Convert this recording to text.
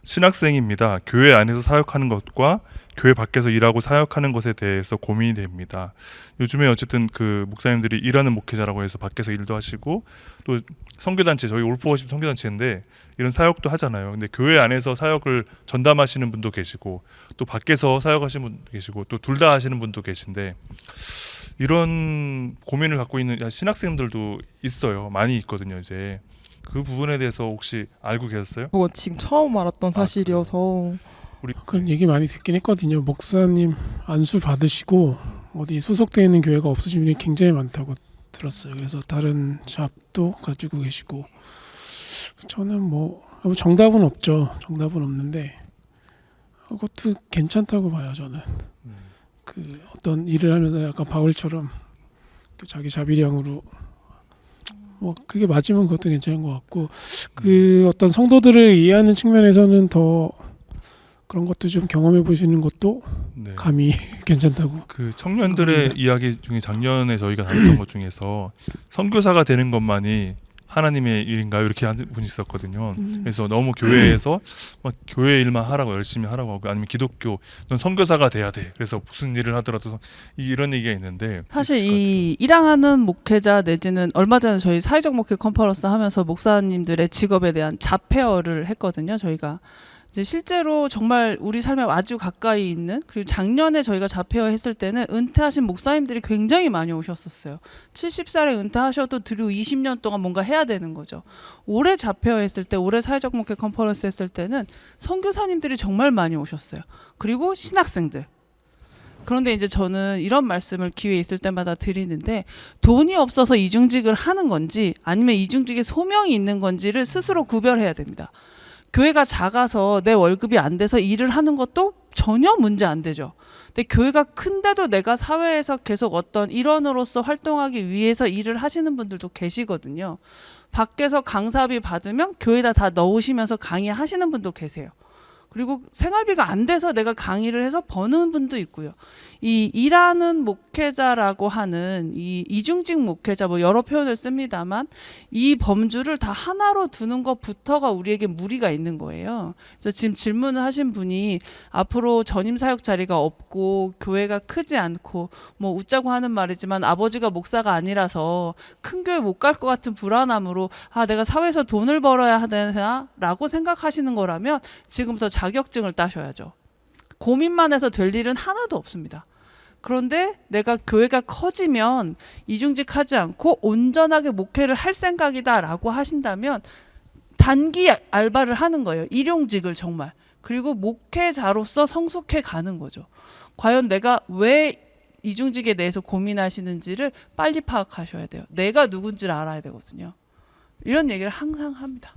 신학생입니다. 교회 안에서 사역하는 것과 교회 밖에서 일하고 사역하는 것에 대해서 고민이 됩니다. 요즘에 어쨌든 그 목사님들이 일하는 목회자라고 해서 밖에서 일도 하시고 또 선교단체, 저희 올포워십 선교단체인데 이런 사역도 하잖아요. 근데 교회 안에서 사역을 전담하시는 분도 계시고 또 밖에서 사역하시는 분도 계시고 또 둘 다 하시는 분도 계신데 이런 고민을 갖고 있는 신학생들도 있어요. 많이 있거든요. 이제 그 부분에 대해서 혹시 알고 계셨어요? 그거 지금 처음 알았던 사실이어서. 우리 그런 얘기 많이 듣긴 했거든요. 목사님 안수 받으시고 어디 소속되어 있는 교회가 없으신 분이 굉장히 많다고 들었어요. 그래서 다른 잡도 가지고 계시고 저는 뭐 정답은 없죠. 정답은 없는데 그것도 괜찮다고 봐요. 저는 그 어떤 일을 하면서 약간 바울처럼 자기 자비량으로 뭐 그게 맞으면 그것도 괜찮은 것 같고 그 어떤 성도들을 이해하는 측면에서는 더 그런 것도 좀 경험해 보시는 것도 네. 감히 괜찮다고. 그 청년들의 이야기 중에 작년에 저희가 다뤘던 것 중에서 선교사가 되는 것만이 하나님의 일인가요? 이렇게 한 분이 있었거든요. 그래서 너무 교회에서 막 교회 일만 하라고 열심히 하라고 하고 아니면 기독교 넌 선교사가 돼야 돼. 그래서 무슨 일을 하더라도 이런 얘기가 있는데 사실 이 일항하는 목회자 내지는 얼마 전에 저희 사회적 목회 컨퍼런스 하면서 목사님들의 직업에 대한 자폐어를 했거든요. 저희가 이제 실제로 정말 우리 삶에 아주 가까이 있는 그리고 작년에 저희가 자폐어 했을 때는 은퇴하신 목사님들이 굉장히 많이 오셨었어요. 70살에 은퇴하셔도 뒤로 20년 동안 뭔가 해야 되는 거죠. 올해 자폐어 했을 때 올해 사회적 목회 컨퍼런스 했을 때는 선교사님들이 정말 많이 오셨어요. 그리고 신학생들. 그런데 이제 저는 이런 말씀을 기회 있을 때마다 드리는데 돈이 없어서 이중직을 하는 건지 아니면 이중직에 소명이 있는 건지를 스스로 구별해야 됩니다. 교회가 작아서 내 월급이 안 돼서 일을 하는 것도 전혀 문제 안 되죠. 근데 교회가 큰데도 내가 사회에서 계속 어떤 일원으로서 활동하기 위해서 일을 하시는 분들도 계시거든요. 밖에서 강사비 받으면 교회에다 다 넣으시면서 강의하시는 분도 계세요. 그리고 생활비가 안 돼서 내가 강의를 해서 버는 분도 있고요. 이 일하는 목회자라고 하는 이 이중직 목회자 뭐 여러 표현을 씁니다만 이 범주를 다 하나로 두는 것부터가 우리에게 무리가 있는 거예요. 그래서 지금 질문을 하신 분이 앞으로 전임 사역 자리가 없고 교회가 크지 않고 뭐 웃자고 하는 말이지만 아버지가 목사가 아니라서 큰 교회 못 갈 것 같은 불안함으로 아 내가 사회에서 돈을 벌어야 하나라고 생각하시는 거라면 지금부터 자격증을 따셔야죠. 고민만 해서 될 일은 하나도 없습니다. 그런데 내가 교회가 커지면 이중직하지 않고 온전하게 목회를 할 생각이다라고 하신다면 단기 알바를 하는 거예요. 일용직을 정말. 그리고 목회자로서 성숙해 가는 거죠. 과연 내가 왜 이중직에 대해서 고민하시는지를 빨리 파악하셔야 돼요. 내가 누군지를 알아야 되거든요. 이런 얘기를 항상 합니다.